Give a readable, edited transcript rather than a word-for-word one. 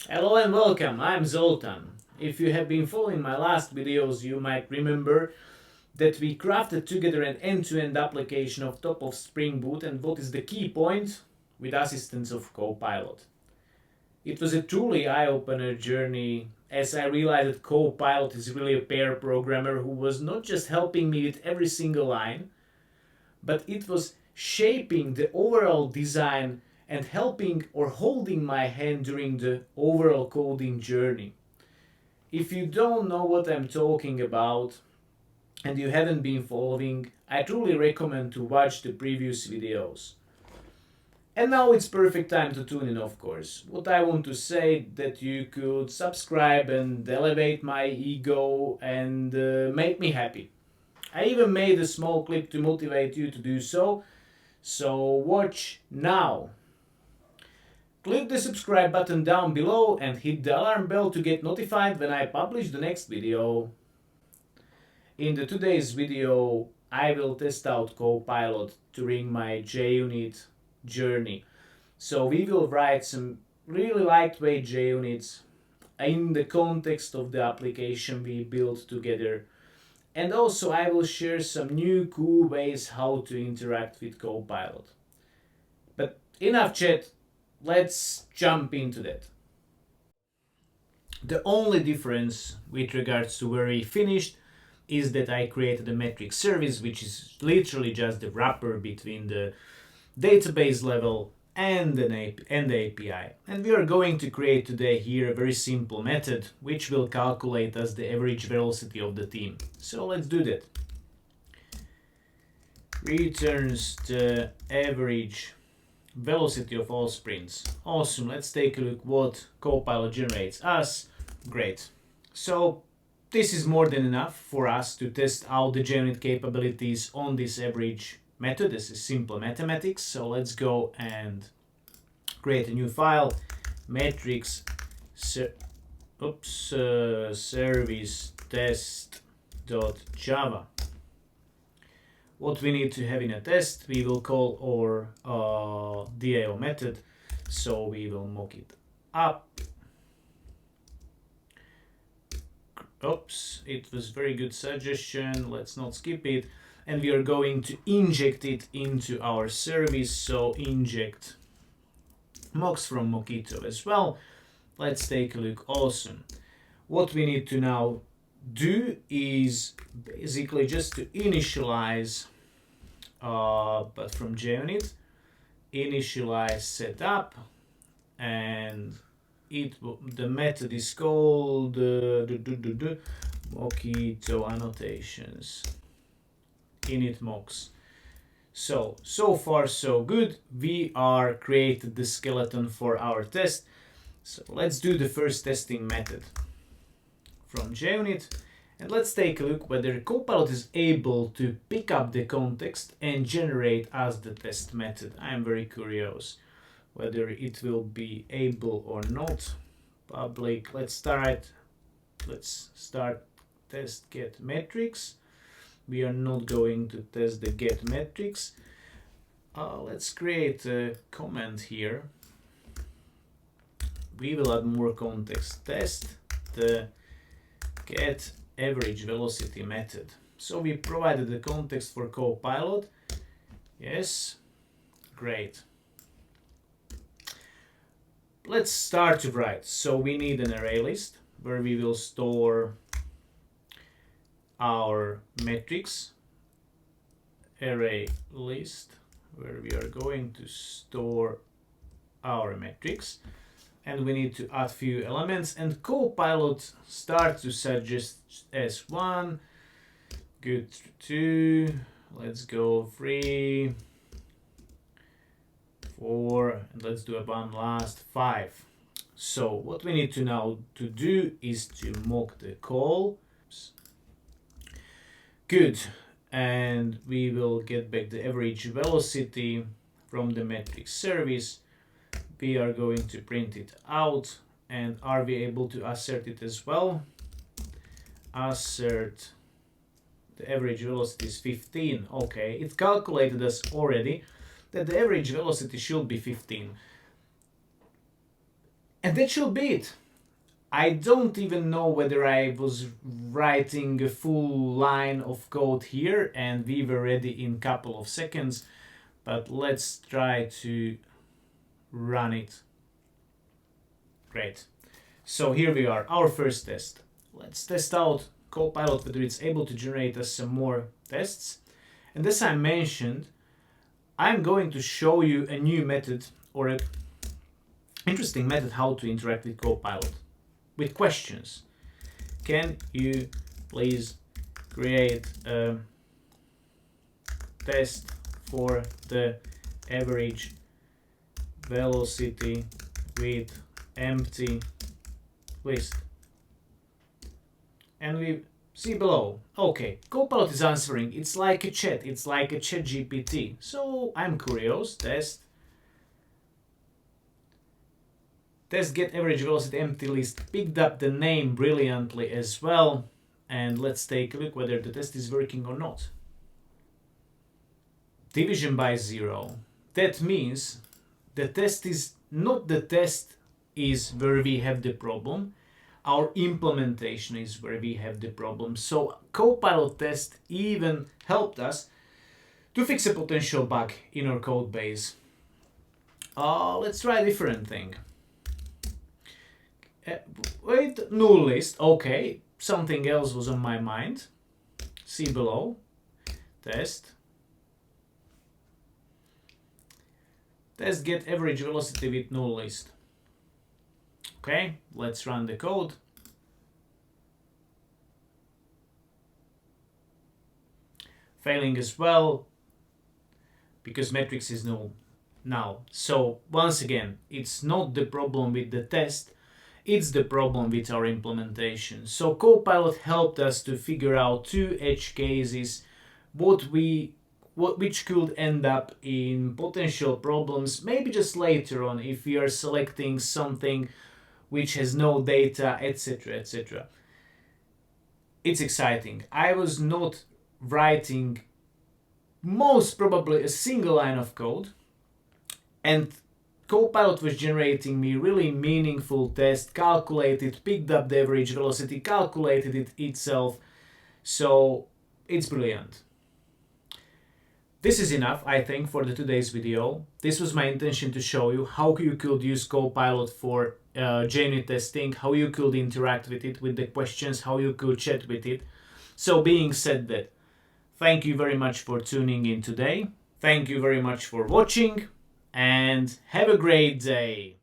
Hello and welcome, I'm Zoltan. If you have been following my last videos, you might remember that we crafted together an end-to-end application of top of Spring Boot and what is the key point? With assistance of Copilot. It was a truly eye-opener journey as I realized that Copilot is really a pair programmer who was not just helping me with every single line, but it was shaping the overall design and helping or holding my hand during the overall coding journey. If you don't know what I'm talking about and you haven't been following, I truly recommend to watch the previous videos. And now it's perfect time to tune in, of course. What I want to say that you could subscribe and elevate my ego and make me happy. I even made a small clip to motivate you to do so. So watch now. Click the subscribe button down below and hit the alarm bell to get notified when I publish the next video. In today's video, I will test out Copilot during my JUnit journey. So we will write some really lightweight JUnits in the context of the application we built together. And also I will share some new cool ways how to interact with Copilot. But enough chat, let's jump into that. The only difference with regards to where we finished is that I created a metric service, which is literally just the wrapper between the database level and the API. And we are going to create today here a very simple method which will calculate us the average velocity of the team. So let's do that. Returns the average velocity of all sprints. Awesome, let's take a look what Copilot generates us. Great. So this is more than enough for us to test out the JUnit capabilities on this average method. This is simple mathematics. So let's go and create a new file, metrics service test.java. What we need to have in a test, we will call our DAO method. So we will mock it up. Oops, it was very good suggestion. Let's not skip it. And we are going to inject it into our service. So inject mocks from Mockito as well. Let's take a look. Awesome. What we need to now do is basically just to initialize, but from JUnit, initialize setup, and the method is called Mockito annotations init mocks. So far so good. We are created the skeleton for our test. So let's do the first testing method from JUnit, and let's take a look whether Copilot is able to pick up the context and generate us the test method. I'm very curious whether it will be able or not. Public, let's start test get metrics. We are not going to test the get metrics. Let's create a comment here. We will add more context. Test the get average velocity method. So we provided the context for Copilot. Yes, great. Let's start to write. So we need an array list where we will store our metrics. Array list where we are going to store our metrics. And we need to add few elements, and Copilot starts to suggest S1, good 2, let's go 3, 4, and let's do one last 5. So what we need to now to do is to mock the call. Good, and we will get back the average velocity from the metric service. We are going to print it out, and are we able to assert it as well? Assert the average velocity is 15. Okay, it calculated us already that the average velocity should be 15. And that should be it. I don't even know whether I was writing a full line of code here and we were ready in a couple of seconds, but let's try to run it. Great. So here we are, our first test. Let's test out Copilot whether it's able to generate us some more tests. And as I mentioned, I'm going to show you a new method or an interesting method how to interact with Copilot with questions. Can you please create a test for the average velocity with empty list? And we see below. Okay, Copilot is answering. It's like a chat. It's like a chat GPT. So I'm curious. Test get average velocity empty list. Picked up the name brilliantly as well. And let's take a look whether the test is working or not. Division by 0. That means the test is not the test is where we have the problem. Our implementation is where we have the problem. So Copilot test even helped us to fix a potential bug in our code base. Let's try a different thing. Wait, null list. Okay, something else was on my mind. See below. Test get average velocity with null list. Okay, let's run the code. Failing as well because matrix is null now. So once again, it's not the problem with the test, it's the problem with our implementation. So Copilot helped us to figure out two edge cases, which could end up in potential problems, maybe just later on if we are selecting something which has no data, etc., etc. It's exciting. I was not writing most probably a single line of code, and Copilot was generating me really meaningful test, calculated, picked up the average velocity, calculated it itself. So it's brilliant. This is enough, I think, for today's video. This was my intention to show you how you could use Copilot for JUnit testing, how you could interact with it, with the questions, how you could chat with it. So being said that, thank you very much for tuning in today. Thank you very much for watching and have a great day.